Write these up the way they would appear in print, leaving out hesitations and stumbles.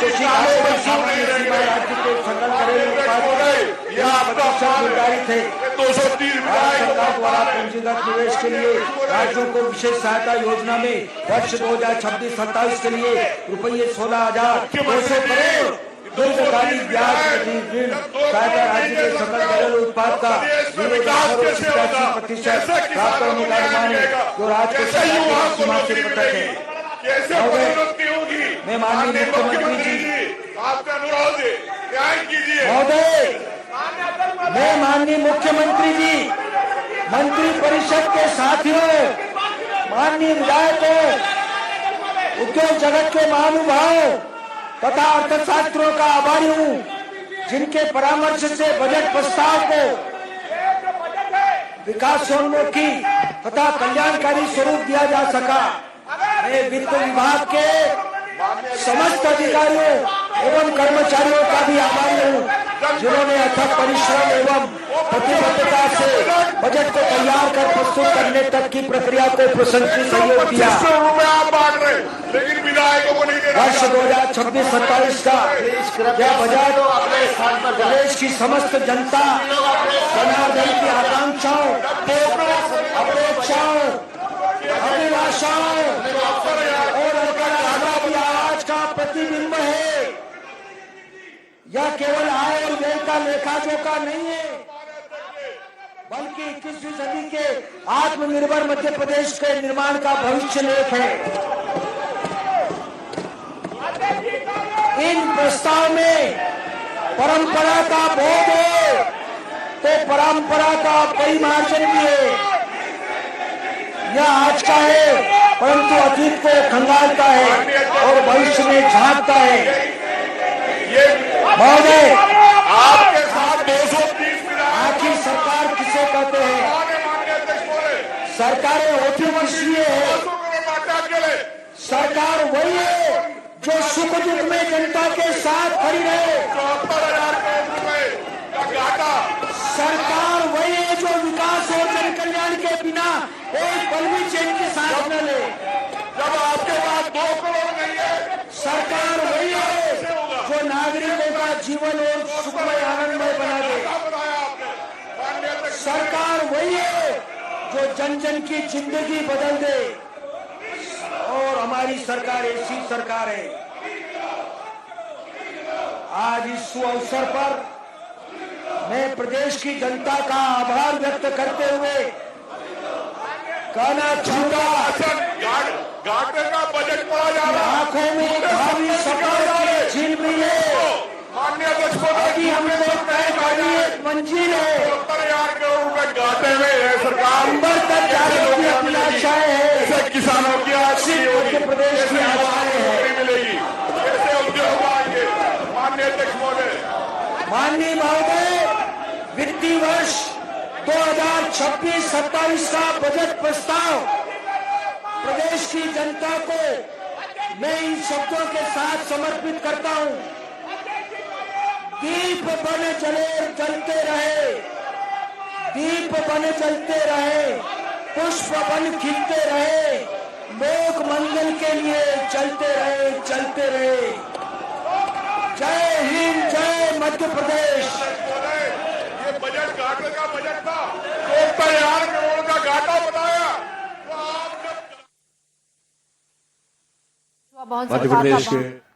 कृषि घाटे की सामान्य सीमा राज्य के सकल घरेलू उत्पाद ये आपका निर्धारित है। 230 भारत सरकार द्वारा पूंजीगत निवेश के लिए राज्यों को विशेष सहायता योजना में वर्ष 2026-27 के लिए रुपये 16,200 करोड़ दीर्घकालिक ब्याज रहित ऋण सहायता राज्य के सकल घरेलू उत्पाद का 0.87% प्राप्त करने का अनुमान है, जो राज्य को सीमा से पृथक है। कैसे बढ़ोतरी होगी? मैं माननीय मुख्यमंत्री जी आपका अनुरोध है, न्याय कीजिए। महोदय, मैं माननीय मुख्यमंत्री जी, मंत्री परिषद के साथियों, माननीय विधायकों, उद्योग जगत के महानुभावों तथा अर्थशास्त्रियों का आभारी हूँ, जिनके परामर्श से बजट प्रस्ताव को विकासोन्मुखी तथा कल्याणकारी स्वरूप दिया जा सका। मैं वित्त विभाग के समस्त अधिकारियों एवं कर्मचारियों का भी आभारी हूँ, जिन्होंने अथक परिश्रम एवं प्रतिबद्धता से बजट को तैयार कर प्रस्तुत करने तक की प्रक्रिया को प्रशंसनीय सहयोग दिया। आप बांट रहे, लेकिन विधायकों को नहीं दे रहे। वर्ष 2026-27 का यह बजट प्रदेश की समस्त जनता, जनार्दन की आकांक्षाओं, अपेक्षाओं, अभिलाषाओं और अभिलाषा की आवाज का प्रतिबिंब है। यह केवल आय और व्यय का लेखा जोखा नहीं है, बल्कि 21वीं सदी के आत्मनिर्भर मध्य प्रदेश के निर्माण का भविष्य लेख है। इन प्रस्ताव में परंपरा का बोध है, तो परंपरा का परिमार्जन भी है। यह आज का है, परंतु अतीत को खंगालता है और भविष्य में झांकता है। महोदय, आपके साथ 230 आखिर सरकार किसे कहते हैं? सरकारें होती किस लिए है? सरकार वही है जो सुख दुख में जनता के साथ खड़ी रहे। 74,000 करोड़ रुपए का घाटा। सरकार वही है जो विकास और जन कल्याण के बिना एक पल भी चैन की सांस न ले। जब आपके पास 2 करोड़ नहीं है, सरकार वही है जो नागरिकों का जीवन और सुखमय आनंदमय बना दे। सरकार वही है जो जन जन की जिंदगी बदल दे, और हमारी सरकार ऐसी सरकार है। आज इस अवसर पर मैं प्रदेश की जनता का आभार व्यक्त करते हुए कहना चाहूंगा, घाटे का बजट पड़ा जा रहा है। आंखों में भावी सपनों की झिलमिल है। माननीय अध्यक्ष महोदय, हम लोग तय करनी एक मंजिल है। 74,000 करोड़ रुपए घाटे में है सरकार। अंबर तक जाने की अभिलाषाएं है। कैसे किसानों की आशी मध्य प्रदेश की आशाएं है। मिलेगी, कैसे उद्योग आएंगे? माननीय अध्यक्ष महोदय, माननीय महोदय, वित्तीय वर्ष 2026-27 का बजट प्रस्ताव प्रदेश की जनता को मैं इन शब्दों के साथ समर्पित करता हूं। दीप बन जले जलते रहे, दीप बन जलते रहे, पुष्प बन खिलते रहे, लोक मंगल के लिए चलते रहे, चलते रहे। जय हिंद, जय मध्य प्रदेश। ये बजट घाटे का बजट था, 74,000 करोड़ का घाटा बताया। बहुत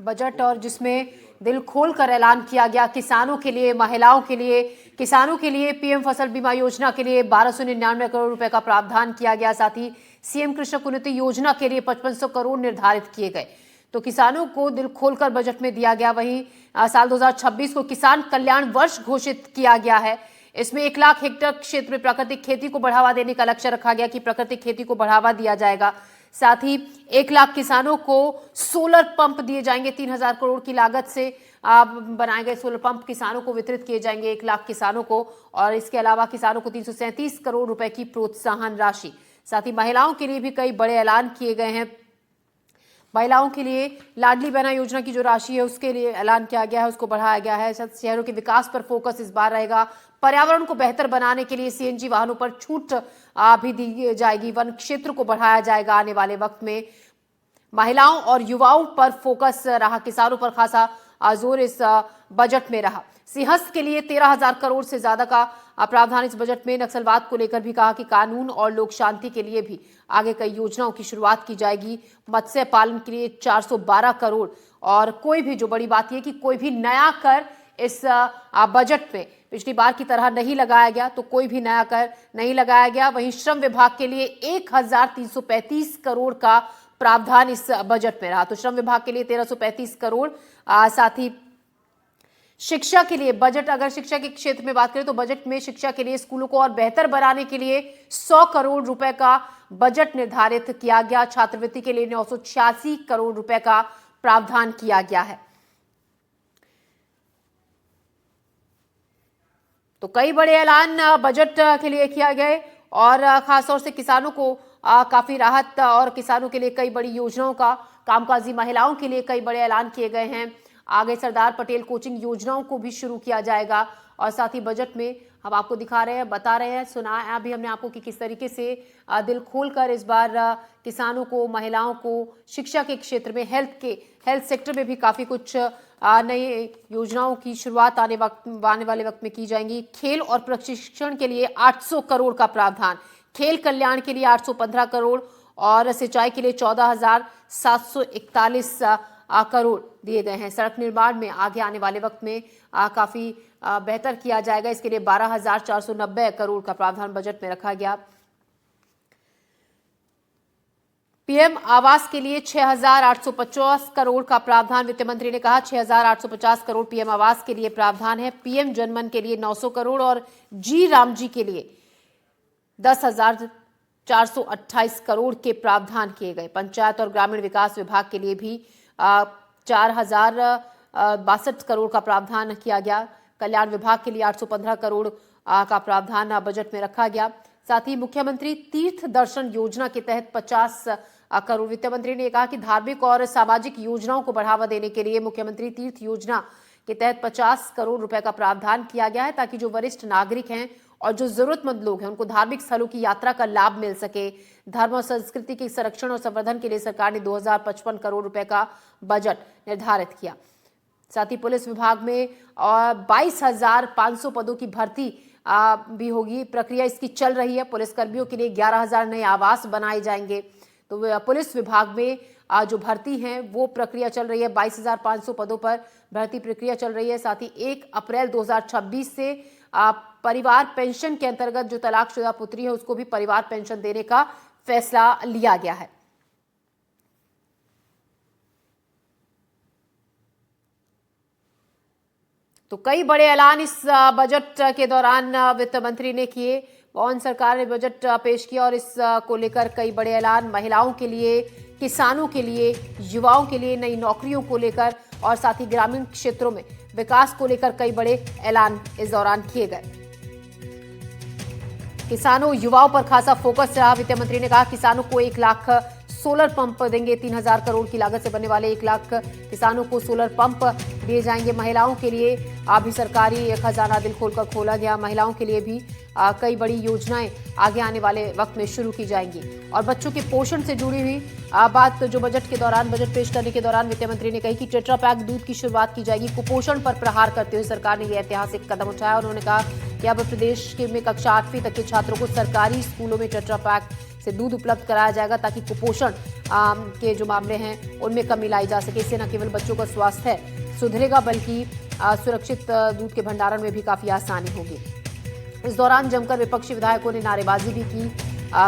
बजट और जिसमें दिल खोल कर ऐलान किया गया किसानों के लिए, महिलाओं के लिए, किसानों के लिए पीएम फसल बीमा योजना के लिए 1299 करोड़ रुपए का प्रावधान किया गया। साथ ही सीएम कृषक उन्नति योजना के लिए 5500 करोड़ निर्धारित किए गए। तो किसानों को दिल खोलकर बजट में दिया गया। वहीं साल 2026 को किसान कल्याण वर्ष घोषित किया गया है। इसमें 1 लाख हेक्टेयर क्षेत्र में प्राकृतिक खेती को बढ़ावा देने का लक्ष्य रखा गया कि प्राकृतिक खेती को बढ़ावा दिया जाएगा। साथ ही 1 लाख किसानों को सोलर पंप दिए जाएंगे। 3,000 करोड़ की लागत से बनाए गए सोलर पंप किसानों को वितरित किए जाएंगे, 1 लाख किसानों को। और इसके अलावा किसानों को 337 करोड़ रुपए की प्रोत्साहन राशि। साथ ही महिलाओं के लिए भी कई बड़े ऐलान किए गए हैं। महिलाओं के लिए लाडली बहना योजना की जो राशि है उसके लिए ऐलान किया गया है, उसको बढ़ाया गया है। शहरों के विकास पर फोकस इस बार रहेगा। पर्यावरण को बेहतर बनाने के लिए सीएनजी वाहनों पर छूट भी दी जाएगी। वन क्षेत्र को बढ़ाया जाएगा आने वाले वक्त में। महिलाओं और युवाओं पर फोकस रहा, किसानों पर खासा जोर इस बजट में रहा। सिंहस्थ के लिए 13,000 करोड़ से ज्यादा का प्रावधान इस बजट में। नक्सलवाद को लेकर भी कहा कि कानून और लोक शांति के लिए भी आगे कई योजनाओं की शुरुआत की जाएगी। मत्स्य पालन के लिए 412 करोड़। और कोई भी, जो बड़ी बात यह कि कोई भी नया कर इस बजट में पिछली बार की तरह नहीं लगाया गया, तो कोई भी नया कर नहीं लगाया गया। वहीं श्रम विभाग के लिए 1,335 करोड़ का प्रावधान इस बजट में रहा। तो श्रम विभाग के लिए 1,335 करोड़। साथ ही शिक्षा के लिए बजट, अगर शिक्षा के क्षेत्र में बात करें तो बजट में शिक्षा के लिए स्कूलों को और बेहतर बनाने के लिए 100 करोड़ रुपए का बजट निर्धारित किया गया। छात्रवृत्ति के लिए 986 करोड़ रुपए का प्रावधान किया गया है। तो कई बड़े ऐलान बजट के लिए किया गए और खासतौर से किसानों को काफी राहत और किसानों के लिए कई बड़ी योजनाओं का, कामकाजी महिलाओं के लिए कई बड़े ऐलान किए गए हैं। आगे सरदार पटेल कोचिंग योजनाओं को भी शुरू किया जाएगा। और साथ ही बजट में हम आपको दिखा रहे हैं, बता रहे हैं, सुनाया भी हमने आपको कि किस तरीके से दिल खोलकर इस बार किसानों को, महिलाओं को, शिक्षा के क्षेत्र में, हेल्थ सेक्टर में भी काफी कुछ नई योजनाओं की शुरुआत आने वाले वक्त में की जाएंगी। खेल और प्रशिक्षण के लिए 800 करोड़ का प्रावधान, खेल कल्याण के लिए 815 करोड़ और सिंचाई के लिए 14,741 करोड़ दिए गए हैं। सड़क निर्माण में आगे आने वाले वक्त में काफी बेहतर किया जाएगा। इसके लिए 12,490 करोड़ का प्रावधान बजट में रखा गया। पीएम आवास के लिए 6,850 करोड़ का प्रावधान, वित्त मंत्री ने कहा 6,850 करोड़ पीएम आवास के लिए प्रावधान है। पीएम जनमन के लिए 900 करोड़ और जी राम जी के लिए 10,428 करोड़ के प्रावधान किए गए। पंचायत और ग्रामीण विकास विभाग के लिए भी 4,062 करोड़ का प्रावधान किया गया। कल्याण विभाग के लिए 815 करोड़ का प्रावधान बजट में रखा गया। साथ ही मुख्यमंत्री तीर्थ दर्शन योजना के तहत 50 करोड़। वित्त मंत्री ने कहा कि धार्मिक और सामाजिक योजनाओं को बढ़ावा देने के लिए मुख्यमंत्री तीर्थ योजना के तहत 50 करोड़ रुपए का प्रावधान किया गया है, ताकि जो वरिष्ठ नागरिक हैं और जो जरूरतमंद लोग हैं उनको धार्मिक स्थलों की यात्रा का लाभ मिल सके। धर्म और संस्कृति के संरक्षण और संवर्धन के लिए सरकार ने 2,055 करोड़ रुपए का बजट निर्धारित किया। साथ ही पुलिस विभाग में 22,500 पदों की भर्ती भी होगी। प्रक्रिया इसकी चल रही है। पुलिस कर्मियों के लिए 11,000 नए आवास बनाए जाएंगे। तो पुलिस विभाग में जो भर्ती है वो प्रक्रिया चल रही है। 22,500 पदों पर भर्ती प्रक्रिया चल रही है। साथ ही 1 अप्रैल 2026 से परिवार पेंशन के अंतर्गत जो तलाकशुदा पुत्री है उसको भी परिवार पेंशन देने का फैसला लिया गया है। तो कई बड़े ऐलान इस बजट के दौरान वित्त मंत्री ने किए। पवन सरकार ने बजट पेश किया और इस को लेकर कई बड़े ऐलान, महिलाओं के लिए, किसानों के लिए, युवाओं के लिए नई नौकरियों को लेकर और साथ ही ग्रामीण क्षेत्रों में विकास को लेकर कई बड़े ऐलान इस दौरान किए गए। किसानों, युवाओं पर खासा फोकस रहा। वित्त मंत्री ने कहा किसानों को 1 लाख सोलर पंप देंगे। 3,000 करोड़ की लागत से बनने वाले 1 लाख किसानों को सोलर पंप दिए जाएंगे। महिलाओं के लिए अभी सरकारी खजाना दिल खोलकर खोला गया। महिलाओं के लिए भी कई बड़ी योजनाएं आगे आने वाले वक्त में शुरू की जाएंगी। और बच्चों के पोषण से जुड़ी हुई बात जो बजट पेश करने के दौरान वित्त मंत्री ने कही कि टेट्रा पैक दूध की शुरुआत की जाएगी। कुपोषण पर प्रहार करते हुए सरकार ने यह ऐतिहासिक कदम उठाया। उन्होंने कहा कि अब प्रदेश में कक्षा 8वीं तक के छात्रों को सरकारी स्कूलों में टेट्रा पैक से दूध उपलब्ध कराया जाएगा, ताकि कुपोषण के जो मामले हैं उनमें कमी लाई जा सके। इससे न केवल बच्चों का स्वास्थ्य सुधरेगा बल्कि सुरक्षित दूध के भंडारण में भी काफी आसानी होगी। इस दौरान जमकर विपक्षी विधायकों ने नारेबाजी भी की,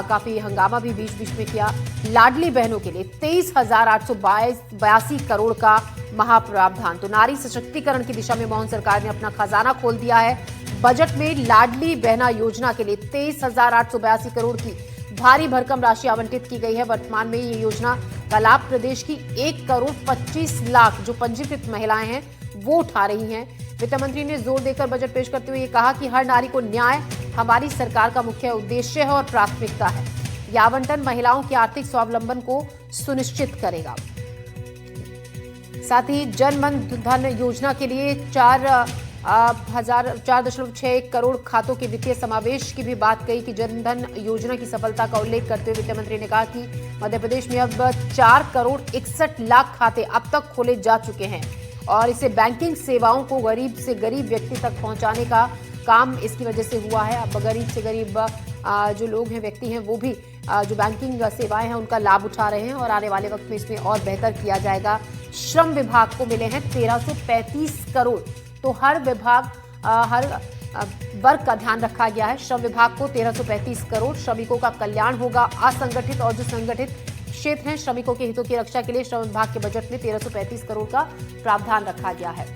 काफी हंगामा भी बीच बीच में किया। लाडली बहनों के लिए 23,882 करोड़ का महाप्रावधान। तो नारी सशक्तिकरण की दिशा में मोहन सरकार ने अपना खजाना खोल दिया है। बजट में लाडली बहना योजना के लिए 23,882 करोड़ की भारी भरकम राशि आवंटित की गई है। वर्तमान में ये योजना का लाभ प्रदेश की 1,25,00,000 जो पंजीकृत महिलाएं हैं वो उठा रही हैं। वित्त मंत्री ने जोर देकर बजट पेश करते हुए ये कहा कि हर नारी को न्याय हमारी सरकार का मुख्य उद्देश्य है और प्राथमिकता है। यह आवंटन महिलाओं के आर्थिक स्वावलंबन को सुनिश्चित करेगा। साथ ही जन मन धन योजना के लिए 4 4.6 करोड़ खातों के वित्तीय समावेश की भी बात कही कि जनधन योजना की सफलता का उल्लेख करते हुए वित्त मंत्री ने कहा कि मध्य प्रदेश में अब 4 करोड़ 61 लाख खाते अब तक खोले जा चुके हैं और इससे बैंकिंग सेवाओं को गरीब से गरीब व्यक्ति तक पहुंचाने का काम इसकी वजह से हुआ है। अब गरीब से गरीब जो लोग हैं, व्यक्ति हैं, वो भी जो बैंकिंग सेवाएं हैं उनका लाभ उठा रहे हैं और आने वाले वक्त में इसमें और बेहतर किया जाएगा। श्रम विभाग को मिले हैं 1335 करोड़, तो हर विभाग हर वर्ग का ध्यान रखा गया है। श्रम विभाग को 1335 करोड़, श्रमिकों का कल्याण होगा। असंगठित और जो संगठित क्षेत्र हैं, श्रमिकों के हितों की रक्षा के लिए श्रम विभाग के बजट में 1335 करोड़ का प्रावधान रखा गया है।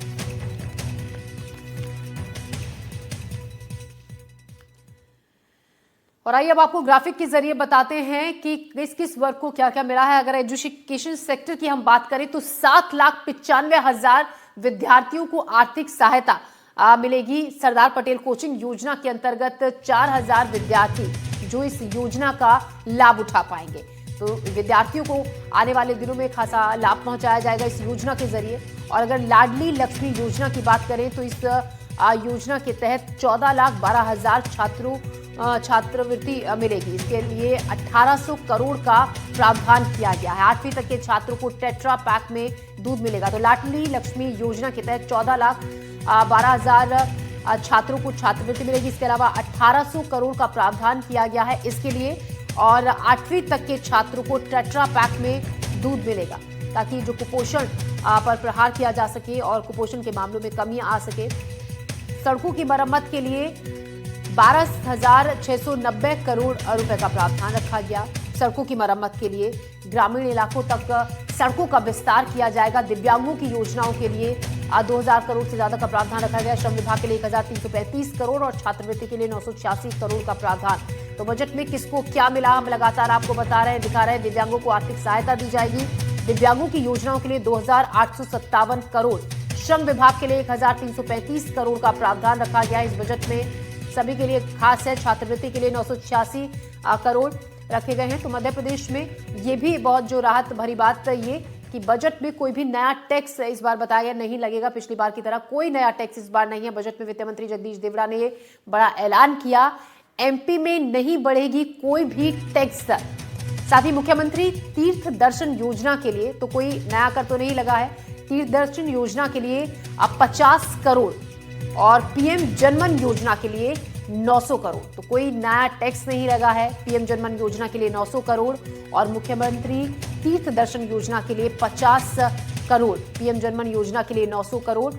और आइए अब आपको ग्राफिक के जरिए बताते हैं कि किस किस वर्ग को क्या क्या मिला है। अगर एजुकेशन सेक्टर की हम बात करें तो 7,95,000 विद्यार्थियों को आर्थिक सहायता मिलेगी। सरदार पटेल कोचिंग योजना के अंतर्गत 4,000 विद्यार्थी जो इस योजना का लाभ उठा पाएंगे। तो विद्यार्थियों को आने वाले दिनों में खासा लाभ पहुंचाया जाएगा इस योजना के जरिए। और अगर लाडली लक्ष्मी योजना की बात करें तो इस योजना के तहत 14,12,000 छात्रों छात्रवृत्ति मिलेगी। इसके लिए 1800 करोड़ का प्रावधान किया गया है। 8वीं तक के छात्रों को टेट्रा पैक में दूध मिलेगा। तो लाडली लक्ष्मी योजना के तहत 14,12,000 छात्रों को छात्रवृत्ति मिलेगी। इसके अलावा 1800 करोड़ का प्रावधान किया गया है इसके लिए और 8वीं तक के छात्रों को टेट्रा पैक में दूध मिलेगा ताकि जो कुपोषण पर प्रहार किया जा सके और कुपोषण के मामलों में कमी आ सके। सड़कों की मरम्मत के लिए 12,690 करोड़ रुपए का प्रावधान रखा गया। सड़कों की मरम्मत के लिए ग्रामीण इलाकों तक सड़कों का विस्तार किया जाएगा। दिव्यांगों की योजनाओं के लिए 2,000 करोड़ से ज्यादा का प्रावधान रखा गया। श्रम विभाग के लिए 1,335 करोड़ और छात्रवृत्ति के लिए 986 करोड़ का प्रावधान। तो बजट में किसको क्या मिला हम लगातार आपको बता रहे हैं, दिखा रहे हैं। दिव्यांगों को आर्थिक सहायता दी जाएगी। दिव्यांगों की योजनाओं के लिए 2,857 करोड़। श्रम विभाग के लिए 1,335 करोड़ का प्रावधान रखा गया है इस बजट में। सभी के लिए खास है। छात्रवृत्ति के लिए 986 करोड़ रखे गए हैं। तो मध्य प्रदेश में ये भी बहुत जो राहत भरी बात ये कि बजट में कोई भी नया टैक्स इस बार बताया गया नहीं लगेगा। पिछली बार की तरह कोई नया टैक्स इस बार नहीं है। बजट में वित्त मंत्री जगदीश देवड़ा ने ये बड़ा ऐलान किया, एमपी में नहीं बढ़ेगी कोई भी टैक्स। साथ ही मुख्यमंत्री तीर्थ दर्शन योजना के लिए तो कोई नया कर तो नहीं लगा है। तीर्थ दर्शन योजना के लिए अब 50 करोड़ और पीएम जनमन योजना के लिए 900 करोड़। तो कोई नया टैक्स नहीं लगा है। पीएम जनमन योजना के लिए 900 करोड़ और मुख्यमंत्री तीर्थ दर्शन योजना के लिए 50 करोड़। पीएम जनमन योजना के लिए 900 करोड़।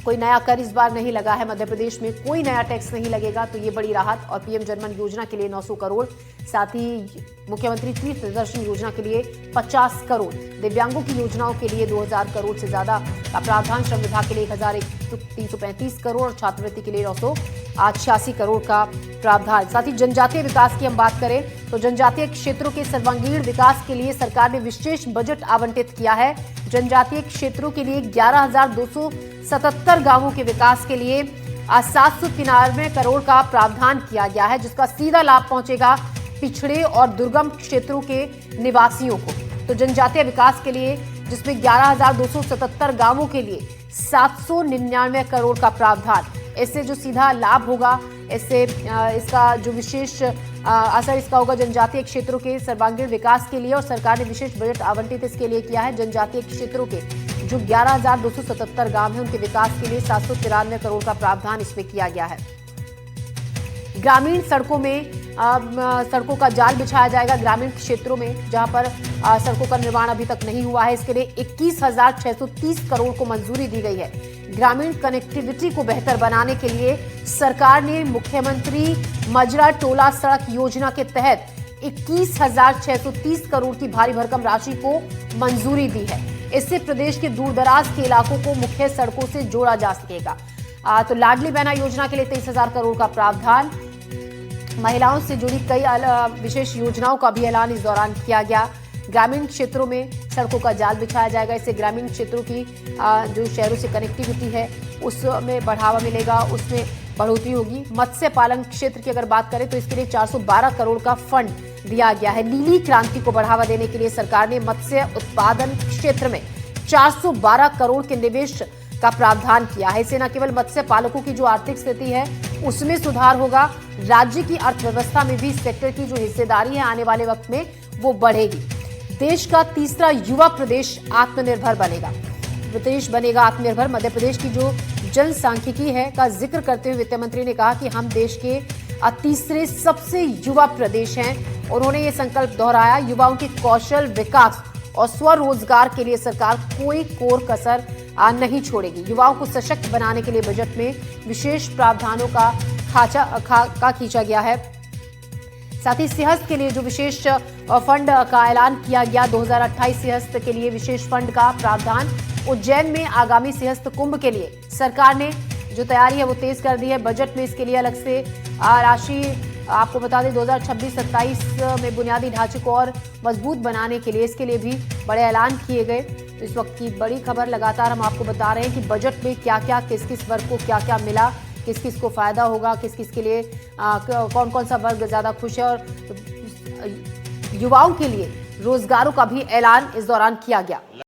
कोई नया कर इस बार नहीं लगा है। मध्य प्रदेश में कोई नया टैक्स नहीं लगेगा तो ये बड़ी राहत। और पीएम जनमन योजना के लिए 900 करोड़, साथ ही मुख्यमंत्री तीर्थ दर्शन योजना के लिए 50 करोड़। दिव्यांगों की योजनाओं के लिए 2,000 करोड़ से ज्यादा का प्रावधान। श्रम विभाग के लिए 1,335 करोड़ और छात्रवृत्ति के लिए 986 करोड़ का प्रावधान। साथ ही जनजातीय विकास की हम बात करें तो जनजातीय क्षेत्रों के सर्वांगीण विकास के लिए सरकार ने विशेष बजट आवंटित किया है। जनजातीय क्षेत्रों के लिए 11,277 गांवों के विकास के लिए 793 करोड़ का प्रावधान किया गया है, जिसका सीधा लाभ पहुंचेगा पिछड़े और दुर्गम क्षेत्रों के निवासियों को। तो जनजातीय विकास के लिए जिसमें 11,277 गांवों के लिए 799 करोड़ का प्रावधान। इससे जो सीधा लाभ होगा, इससे इसका जो विशेष असर इसका होगा जनजातीय क्षेत्रों के सर्वांगीण विकास के लिए। और सरकार ने विशेष बजट आवंटित इसके लिए किया है। जनजातीय क्षेत्रों के जो 11,277 गांव हैं उनके विकास के लिए 793 करोड़ का प्रावधान इसमें किया गया है। ग्रामीण सड़कों में सड़कों का जाल बिछाया जाएगा। ग्रामीण क्षेत्रों में जहां पर सड़कों का निर्माण अभी तक नहीं हुआ है, इसके लिए 21,630 करोड़ को मंजूरी दी गई है। ग्रामीण कनेक्टिविटी को बेहतर बनाने के लिए सरकार ने मुख्यमंत्री मजरा टोला सड़क योजना के तहत 21,630 करोड़ की भारी भरकम राशि को मंजूरी दी है। इससे प्रदेश के दूरदराज के इलाकों को मुख्य सड़कों से जोड़ा जा सकेगा। तो लाडली बहना योजना के लिए 23,000 करोड़ का प्रावधान। महिलाओं से जुड़ी कई विशेष योजनाओं का भी ऐलान इस दौरान किया गया। ग्रामीण क्षेत्रों में सड़कों का जाल बिछाया जाएगा। इससे ग्रामीण क्षेत्रों की जो शहरों से कनेक्टिविटी है उसमें बढ़ावा मिलेगा, उसमें बढ़ोतरी होगी। मत्स्य पालन क्षेत्र की अगर बात करें तो इसके लिए 412 करोड़ का फंड दिया गया है। नीली क्रांति को बढ़ावा देने के लिए सरकार ने मत्स्य उत्पादन क्षेत्र में 412 करोड़ के निवेश का प्रावधान किया है। इससे न केवल मत्स्य पालकों की जो आर्थिक स्थिति है उसमें सुधार होगा, राज्य की अर्थव्यवस्था में भी इस सेक्टर की जो हिस्सेदारी है आने वाले वक्त में वो बढ़ेगी। देश का तीसरा युवा प्रदेश आत्मनिर्भर बनेगा। प्रदेश बनेगा आत्मनिर्भर। मध्य प्रदेश की जो जनसांख्यिकी है का जिक्र करते हुए वित्त मंत्री ने कहा कि हम देश के तीसरे सबसे युवा प्रदेश हैं। उन्होंने ये संकल्प दोहराया, युवाओं के कौशल विकास और स्वरोजगार के लिए सरकार कोई कोर कसर नहीं छोड़ेगी। युवाओं को सशक्त बनाने के लिए बजट में विशेष प्रावधानों का खींचा गया है। साथ ही सिंहस्थ के लिए जो विशेष फंड का ऐलान किया गया, 2028 सिंहस्थ के लिए विशेष फंड का प्रावधान। उज्जैन में आगामी सिंहस्थ कुंभ के लिए सरकार ने जो तैयारी है वो तेज कर दी है। बजट में इसके लिए अलग से राशि, आपको बता दें 2026-27 में बुनियादी ढांचे को और मजबूत बनाने के लिए इसके लिए भी बड़े ऐलान किए गए। तो इस वक्त की बड़ी खबर लगातार हम आपको बता रहे हैं कि बजट में क्या क्या, किस किस वर्ग को क्या क्या मिला, किस किस को फायदा होगा, किस किस के लिए कौन कौन सा वर्ग ज्यादा खुश है, और युवाओं के लिए रोजगारों का भी ऐलान इस दौरान किया गया।